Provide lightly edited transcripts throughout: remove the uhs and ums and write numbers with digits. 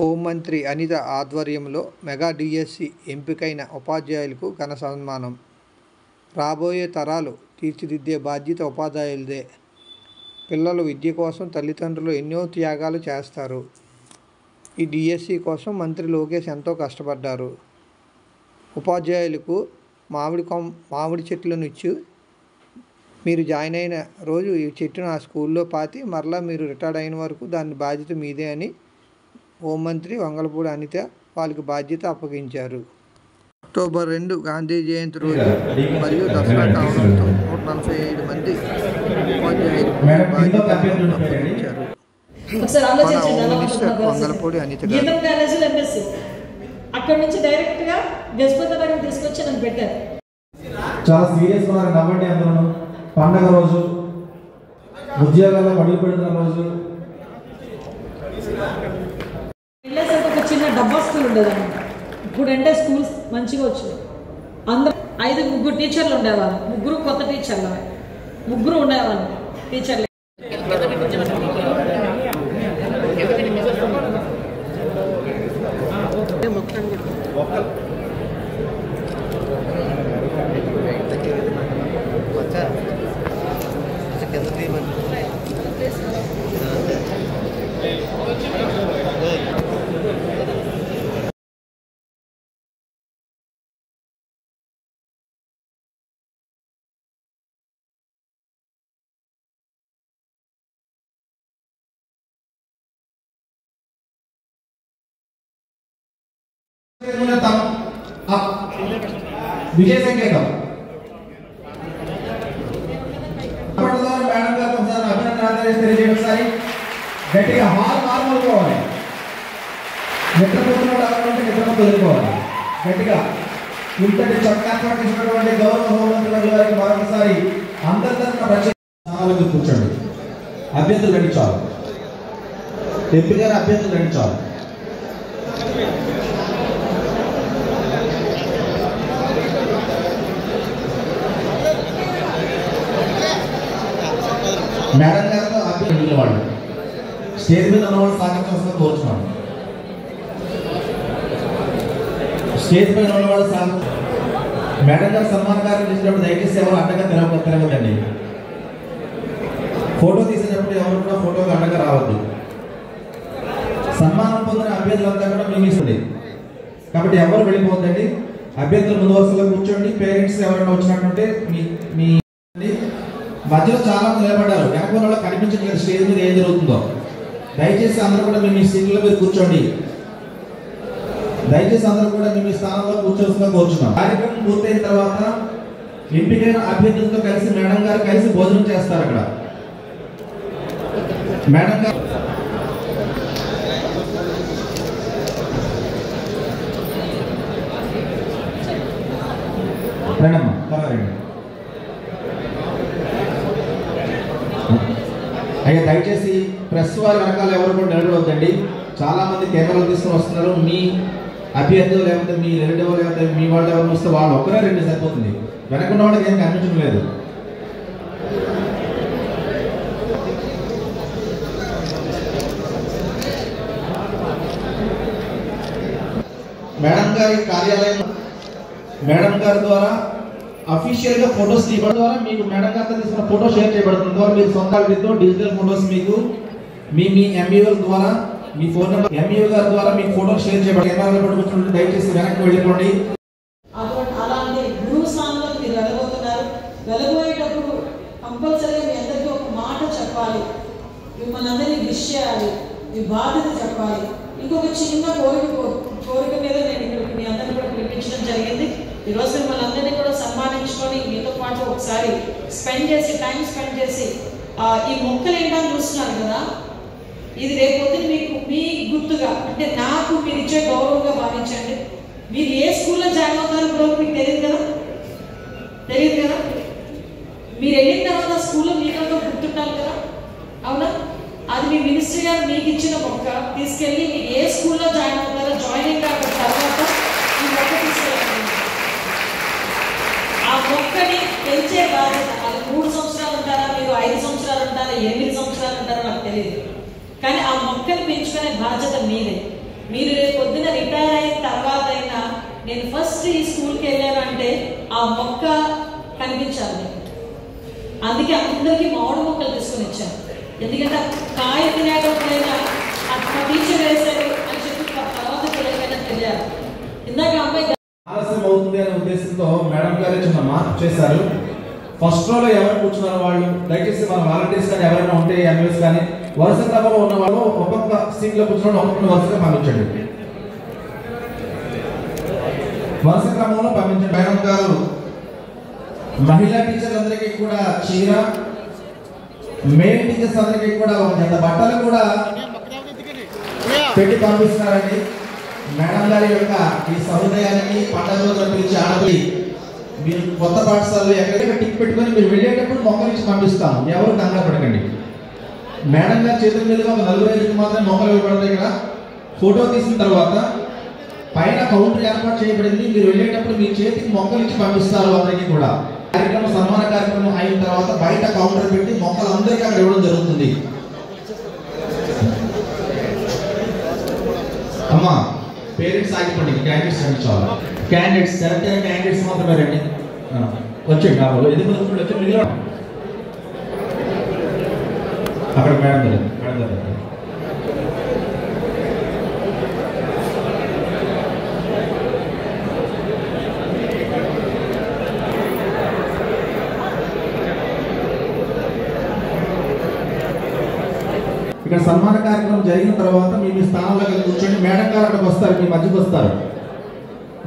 హోంమంత్రి అనిత ఆధ్వర్యంలో mega DSC ఎంపికైన ఉపాధ్యాయులకు ఘన సన్మానం. రాబోయే తరాలు తీర్చిదిద్దే బాధ్యత ఉపాధ్యాయులదే. పిల్లల విద్య కోసం తల్లిదండ్రులు ఎన్నో త్యాగాలు చేస్తారు. ఈ డిఎస్సి కోసం మంత్రి లోకేష్ ఎంతో కష్టపడ్డారు. ఉపాధ్యాయులకు మామిడి చెట్లను ఇచ్చి మీరు జాయిన్ అయిన రోజు ఈ చెట్టును ఆ స్కూల్లో పాతి మరలా మీరు రిటైర్డ్ అయిన వరకు దాని బాధ్యత మీదే అని హోంమంత్రి వంగలపూడి అనిత వాళ్ళకి బాధ్యత అప్పగించారు. అక్టోబర్ 2 గాంధీ జయంతి రోజు మరియు దసరా కావడంతో 145 మంది ఉపాధ్యాయులకు బాధ్యత అప్పగించారు. మన హోమ్ మినిస్టర్ వంగలపూడి అనిత గారు అక్కడ నుంచి డైరెక్ట్ గా గజపతి నగర్ తీసుకొచ్చి నన్ను పెట్టారు. చాలా సీరియస్ గా నవ్వండి. అందరూ పండగ రోజు, ఉద్యోగాల్లో అడుగు పెడుతున్న రోజు ఒక చిన్న డబ్బా స్కూల్ ఉండేదన్నమాట. ఇప్పుడు అంటే స్కూల్స్ మంచిగా వచ్చింది. అందరూ 5 టీచర్లు ఉండేవాళ్ళు. 3 కొత్త టీచర్లు, 3 ఉండేవాళ్ళు టీచర్లు. విజయ సంకేతం మేడం గారు ఒకసారి అభినందనలు తెలియజేయండి. ఒకసారి గట్టిగా హాల్ మార్మోలుకోవాలి. నిద్రపోతున్నటువంటి నిద్రపోతూ వదులుకోవాలి. గట్టిగా ఇంతటి చక్కగా తీసుకున్నటువంటి గౌరవ హోంమంత్రి గారికి మరొకసారి అందరి తరఫున కూర్చోండి. అభ్యర్థులు నడిచాలి. ఎంపీ గారు అభ్యర్థులు నడిచాలి. మేడం గారితో అభ్యర్థులు వాళ్ళు స్టేజ్ మీద ఉన్నవాళ్ళు సాగించాల్సిన కోరుచున్నాను. స్టేజ్ పైన ఉన్నవాళ్ళు మేడం గారు సన్మాన కార్యక్రమం చేసినప్పుడు దయచేసి ఎవరు అడ్డగా తిరగదండి. ఫోటో తీసినప్పుడు ఎవరు కూడా ఫోటోకి అడ్డగా రావద్దు. సన్మానం పొందిన అభ్యర్థులంతా కూడా మేము ఇస్తుంది కాబట్టి ఎవరు వెళ్ళిపోద్దండి. అభ్యర్థులు ముందు వరుసలో కూర్చోండి. పేరెంట్స్ ఎవరైనా వచ్చినట్టుంటే మీ మధ్యలో చాలా మంది నిలబడ్డారు. వెనక వాళ్ళు కనిపించట్లేదు స్టేజ్ మీద ఏం జరుగుతుందో. దయచేసి అందరూ కూడా మీ సీట్ల మీద కూర్చోండి. దయచేసి అందరూ కూడా మీ స్థానంలో కూర్చోవలసిందిగా కోరుచున్నాం. కార్యక్రమం పూర్తయిన తర్వాత ఎంపికైన అభ్యర్థులతో కలిసి మేడం గారు కలిసి భోజనం చేస్తారు. అక్కడ మేడం గారు రండమ్మా, త్వరగా రండి. అయ్యా దయచేసి ప్రెస్ వారి వెనకాల ఎవరు కూడా నిలబడవద్దండి. చాలా మంది కెమెరాలు తీసుకుని వస్తున్నారు. మీ అభ్యర్థులు లేకపోతే మీ రిలేటివ్ లేకపోతే మీ వాళ్ళు ఎవరు వస్తే వాళ్ళు ఒక్కరే 2 సరిపోతుంది. వెనకున్న వాళ్ళకి ఏం కనిపించడం లేదు. మేడం గారి కార్యాలయం మేడం గారి ద్వారా అఫీషియల్ గా ఫోటోస్ తీయడం ద్వారా మీకు మేడం గారితో తీసుకున్న ఫోటో షేర్ చేయబడుతుంది. ద్వారా మీరు సొంత డిజిటల్ ఫోటోస్ మీకు మీ ఎంఈఓ ద్వారా మీ ఫోన్ నెంబర్ ఎంఈఓ గారి ద్వారా మీకు ఫోటో షేర్ చేయబడి కెమెరాలో పట్టుకుంటుంటే దయచేసి వెనక్కి వెళ్ళిపోండి. అలాంటి గురువు స్థానంలో మీరు వెళ్ళబోతున్నారు. వెళ్ళబోయేటప్పుడు కంపల్సరీగా మీ అందరికీ ఒక మాట చెప్పాలి. మిమ్మల్ని అందరినీ విష్ చేయాలి. మీ బాధ్యత చెప్పాలి. ఇంకొక చిన్న కోరిక మీద నేను ఇక్కడికి మీ అందరినీ కూడా పిలిపించడం జరిగింది. ఈరోజు మిమ్మల్ని అందరినీ కూడా సన్మానించుకొని మీతో పాటు ఒకసారి టైం స్పెండ్ చేసి ఈ మొక్కలు ఏంటని చూస్తున్నారు కదా, ఇది రేపొద్దున మీ గుర్తుగా అంటే నాకు మీరు ఇచ్చే గౌరవంగా భావించండి. మీరు ఏ స్కూల్లో జాయిన్ అవుతారో కూడా మీకు తెలియదు కదా. మీరు వెళ్ళిన తర్వాత స్కూల్లో మీకంతా గుర్తుంటారు కదా, అవునా? అది మీ మినిస్ట్రీ గారు మీకు ఇచ్చిన మొక్క తీసుకెళ్ళి మీరు ఏ స్కూల్లో జాయిన్ అవుతారో జాయినింగ్ కాకపోతే తర్వాత ఈ మొక్క తీసుకెళ్ళండి. ఆ మొక్కని పెంచే బాధ్యత అది 3 సంవత్సరాలు ఉంటారా, మీరు 5 సంవత్సరాలు ఉంటారా, 8 సంవత్సరాలు ఉంటారో నాకు తెలియదు. కానీ ఆ మొక్కను పెంచుకునే బాధ్యత మీదే. మీరు రేపు పొద్దున రిటైర్ అయిన తర్వాత అయినా నేను ఫస్ట్ ఈ స్కూల్కి వెళ్ళానంటే ఆ మొక్క కనిపించాలి మీకు. అందుకే అందరికీ మామిడి మొక్కలు తీసుకొని వచ్చాను. ఎందుకంటే కాయ తినేటప్పుడైనా మా టీచర్ వేశారు అని చెప్పి తర్వాత పిల్లలకైనా తెలియాలి. ఇందాక అమ్మాయి ఆలస్యం అవుతుంది అనే ఉద్దేశంతో మేడం గారు చిన్న మార్పు చేశారు. ఫస్ట్ రోలో ఎవరు కూర్చున్నారు వాళ్ళు దయచేసి మన వాలంటీర్స్ కానీ ఎవరైనా ఉంటే ఎంఎస్ కానీ వరుస క్రమంలో ఉన్న వాళ్ళు ఒక్కొక్క సీట్ లో కూర్చున్న ఒక్కొక్క వరుసగా పంపించండి. వరుస క్రమంలో పంపించండి. మేడం గారు మహిళా టీచర్లందరికీ కూడా చీర, మేల్ టీచర్స్ అందరికీ కూడా ఒక జత బట్టలు కూడా పెట్టి పంపిస్తున్నారండి. మేడం గారి యొక్క ఈ సహృదయానికి పండుగ రోజున పిలిచి ఆడపి మీరు కొత్త పాఠశాలలో ఎక్కడైనా టిక్ పెట్టుకొని మీరు వెళ్ళేటప్పుడు మొక్కలు ఇచ్చి పంపిస్తాం. ఎవరు కంగారు పడకండి. మేడం గారి చేతుల మీదుగా ఒక 4-5 మాత్రమే మొక్కలు ఇవ్వబడతాయి. ఇక్కడ ఫోటో తీసిన తర్వాత పైన కౌంటర్ ఏర్పాటు చేయబడింది. మీరు వెళ్ళేటప్పుడు మీ చేతికి మొక్కలు ఇచ్చి పంపిస్తారు. అందరికీ కూడా కార్యక్రమం సన్మాన కార్యక్రమం అయిన తర్వాత బయట కౌంటర్ పెట్టి మొక్కలు అందరికీ అక్కడ ఇవ్వడం జరుగుతుంది. అమ్మా పేరెంట్స్ ఆగిపోండి, క్యాండిడేట్స్ రండి. చాలా క్యాండిడేట్స్ సెలెక్ట్ అయిన క్యాండిడేట్స్ మాత్రమే రండి. వచ్చండి కాబట్టి ఎందుకు వచ్చి మిగిలిన అక్కడ మేడం గారు ఇక్కడ సన్మాన కార్యక్రమం జరిగిన తర్వాత మీ స్థానంలో కూర్చొని మేడం గారు అక్కడికి వస్తారు, మీ మధ్యకి వస్తారు,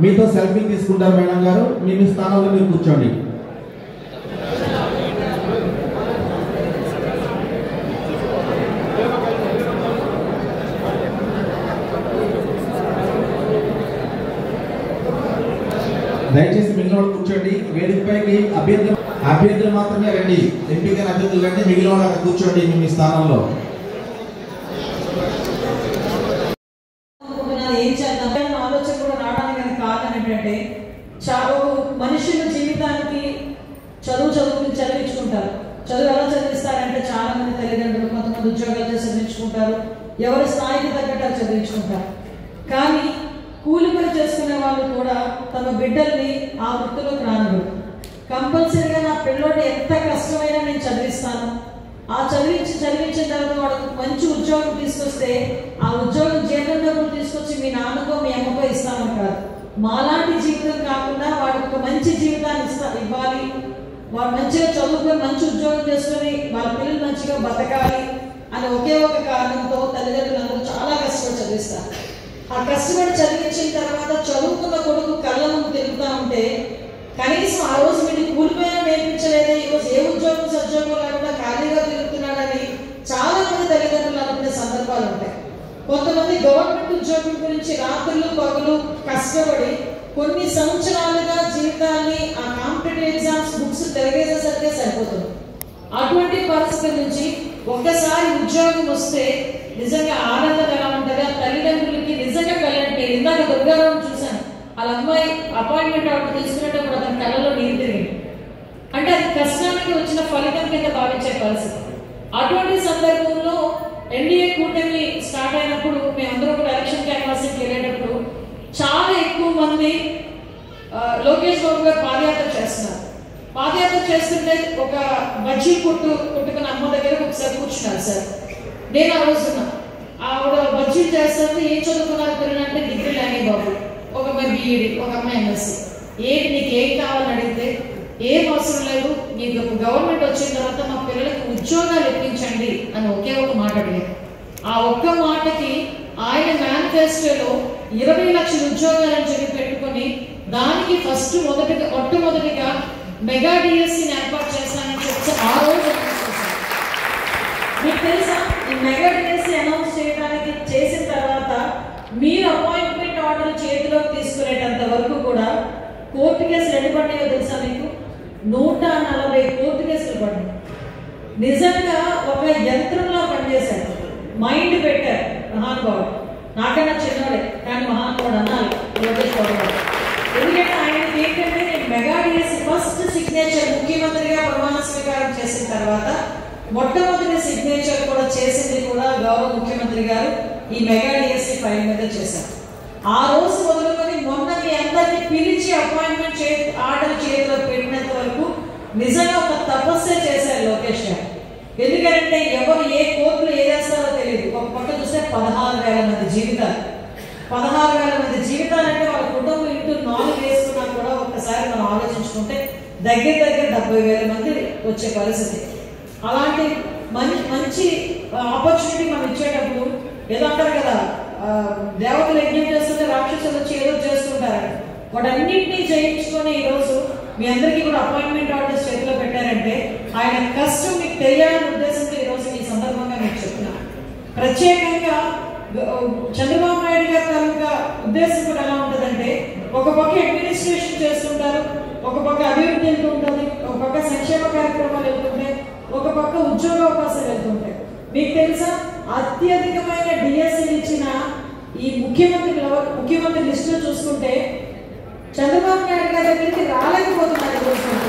మీతో సెల్ఫీ తీసుకుంటారు. మేడం గారు మీ స్థానంలో మీరు కూర్చోండి. దయచేసి మిగిలిన వాళ్ళు కూర్చోండి. వేదికపైకి అభ్యర్థులు మాత్రమే రండి. ఎంపికైన అభ్యర్థులు రండి. మిగిలిన వాళ్ళు అక్కడ కూర్చోండి మీ స్థానంలో. ఏం చేద్దాం ఆలోచన కూడా రావడానికి కారణం ఏంటంటే చాలా మనుషుల జీవితానికి చదివించుకుంటారు. చదువు ఎలా చదివిస్తారంటే చాలా మంది తల్లిదండ్రులు కొంతమంది ఉద్యోగాలు చేసి చదివించుకుంటారు. ఎవరి స్థాయికి తగ్గట్టు చదివించుకుంటారు. కానీ కూలి పని చేసుకునే వాళ్ళు కూడా తమ బిడ్డల్ని ఆ వృత్తిలోకి రానివ్వరు. కంపల్సరీగా నా పిల్లోడు ఎంత కష్టమైనా నేను చదివిస్తాను. ఆ చదివించిన తర్వాత వాడికి మంచి ఉద్యోగం తీసుకొస్తే ఆ ఉద్యోగం జీతం డబ్బులు తీసుకొచ్చి మీ నాన్నకో మీ అమ్మకో ఇస్తామని కాదు. మాలాంటి జీవితం కాకుండా వాడికి ఒక మంచి జీవితాన్ని ఇవ్వాలి. వాడు మంచిగా చదువుకొని మంచి ఉద్యోగం చేసుకొని వాళ్ళ పిల్లలు మంచిగా బతకాలి అని ఒకే ఒక కారణంతో తల్లిదండ్రులందరూ చాలా కష్టపడి చదివిస్తారు. ఆ కష్టపడి చదివించిన తర్వాత చదువుకున్న కొడుకు కళ్ళ ముందు తిరుగుతూ ఉంటే కనీసం ఆ రోజు మీరు కూలిపోయినా నేర్పించలేదే, ఈరోజు ఏ ఉద్యోగం సద్యోగం లేకుండా ఖాళీగా తిరుగుతున్నాడని చాలా మంది తల్లిదండ్రులు అనుకునే సందర్భాలు ఉంటాయి. కొంతమంది గవర్నమెంట్ ఉద్యోగం గురించి రాత్రులు పగలు కష్టపడి కొన్ని సంవత్సరాలుగా జీవితాన్ని ఆ కాంపిటేటివ్ ఎగ్జామ్స్ బుక్స్ తిరగేసేసరికే సరిపోతుంది. అటువంటి పరిస్థితి నుంచి ఒక్కసారి ఉద్యోగం వస్తే నిజంగా ఆనందం ఎలా ఉంటుంది. ఆ తల్లిదండ్రులకి నిజంగా కళ్ళంటే ఇందాక దుర్గారావు చూశాను. వాళ్ళ అమ్మాయి అపాయింట్మెంట్ ఆర్డర్ తీసుకునేటప్పుడు అతని కళ్ళలో నీరు తిరిగింది. అంటే అది కష్టానికి వచ్చిన ఫలితం కింద భావించే పరిస్థితి. అటువంటి సందర్భంలో ఎన్డీఏ కూటమి స్టార్ట్ అయినప్పుడు మేమందరూ కూడా ఎలక్షన్ క్యాన్వాసింగ్కి వెళ్ళేటప్పుడు చాలా ఎక్కువ మంది లోకేష్ బాబు గారు పాదయాత్ర చేస్తున్నారు. పాదయాత్ర చేస్తుంటే ఒక బజ్జీ కుట్టుకున్న అమ్మ దగ్గర ఒకసారి కూర్చున్నారు సార్. నేను ఆ రోజున్నా ఆవిడ బజ్జీలు చేస్తుంది. ఏం చదువుకున్నారు పిల్లలంటే డిగ్రీ లేని బాబు, ఒక అమ్మాయి బీఈడి, ఒక అమ్మాయి ఎంఎస్సీ. ఏంటి నీకు ఏం కావాలని అడిగితే ఏం అవసరం లేదు, మీకు గవర్నమెంట్ వచ్చిన తర్వాత మా పిల్లలకి ఉద్యోగాలు ఇప్పించండి అని ఒకే ఒక మాట అడిగారు. ఆ ఒక్క మాటకి ఆయన మేనిఫెస్టోలో 20 లక్షల ఉద్యోగాలను చెప్పి పెట్టుకొని దానికి మొట్టమొదటిగా మెగా డిఎస్సీని ఏర్పాటు చేస్తానని చెప్పి ఆ రోజు మీకు తెలుసా, ఈ మెగా డిఎస్సీ అనౌన్స్ చేయడానికి చేసిన తర్వాత మీరు అపాయింట్మెంట్ ఆర్డర్ చేతిలోకి తీసుకునేటంత వరకు కూడా కోర్టు కేసులు ఎన్ని పడ్డాయో తెలుసా మీకు? 140 కోర్టు కేసులు పడ్డాయి. నిజంగా ఒక యంత్రంలో పనిచేశారు. మైండ్ పెట్టారు మహానుభావుడు. నాకన్నా చిన్నవాడే కానీ మహానుభావుడు అన్నాను లోకేష్ బాబు గారు. ఎందుకంటే ఆయనకి ఏంటంటే నేను మెగా డిఎస్సీ ఫస్ట్ సిగ్నేచర్ ముఖ్యమంత్రిగా ప్రమాణ స్వీకారం చేసిన తర్వాత మొట్టమొదటి సిగ్నేచర్ కూడా చేసింది కూడా గౌరవ ముఖ్యమంత్రి గారు. ఈ మెగా డిఎస్సి ఫైల్ మీద చేశారు. ఆ రోజు మొదలుకొని మొన్న మీ అందరినీ పిలిచి అపాయింట్మెంట్ ఆర్డర్ చేతిలో పెట్టినంత వరకు నిజంగా ఒక తపస్సే చేశారు లోకేష్ గారు. ఎందుకంటే ఎవరు ఏ కోర్టులు ఏదేస్తారో తెలియదు. ఒక పక్క చూస్తే 16,000 మంది జీవితాలు, 16,000 మంది జీవితాలంటే వాళ్ళ కుటుంబం ఇంటూ 4 వేసుకున్నా కూడా ఒక్కసారి మనం ఆలోచించుకుంటే దగ్గర 70,000 మంది వచ్చే పరిస్థితి. అలాంటి మంచి ఆపర్చునిటీ మనం ఇచ్చేటప్పుడు ఏదో అంటారు కదా, దేవతలు యజ్ఞం చేస్తుంటే రాక్షసులు వచ్చి ఏదో చేస్తుంటారు. వాటన్నింటినీ చేయించుకొని ఈరోజు మీ అందరికీ కూడా అపాయింట్మెంట్ ఆర్డర్స్ చేతిలో పెట్టారంటే ఆయన కష్టం మీకు తెలియాలనే ఉద్దేశంతో ఈరోజు ఈ సందర్భంగా మీకు చెప్తున్నాను. ప్రత్యేకంగా చంద్రబాబు నాయుడు గారి తాలూకా ఉద్దేశం కూడా ఎలా ఉంటుందంటే, ఒక పక్క అడ్మినిస్ట్రేషన్ చేస్తుంటారు, ఒక పక్క అభివృద్ధి వెళ్తూ ఉంటుంది, ఒక పక్క సంక్షేమ కార్యక్రమాలు వెళ్తుంటాయి, ఒక పక్క ఉద్యోగ అవకాశాలు వెళ్తుంటాయి. మీకు తెలుసా, అత్యధికమైన డిఎస్సీలు ఇచ్చిన ఈ ముఖ్యమంత్రి లిస్టులో చూసుకుంటే చంద్రబాబు నాయుడు గారి దగ్గరికి రాలేకపోతున్నారు.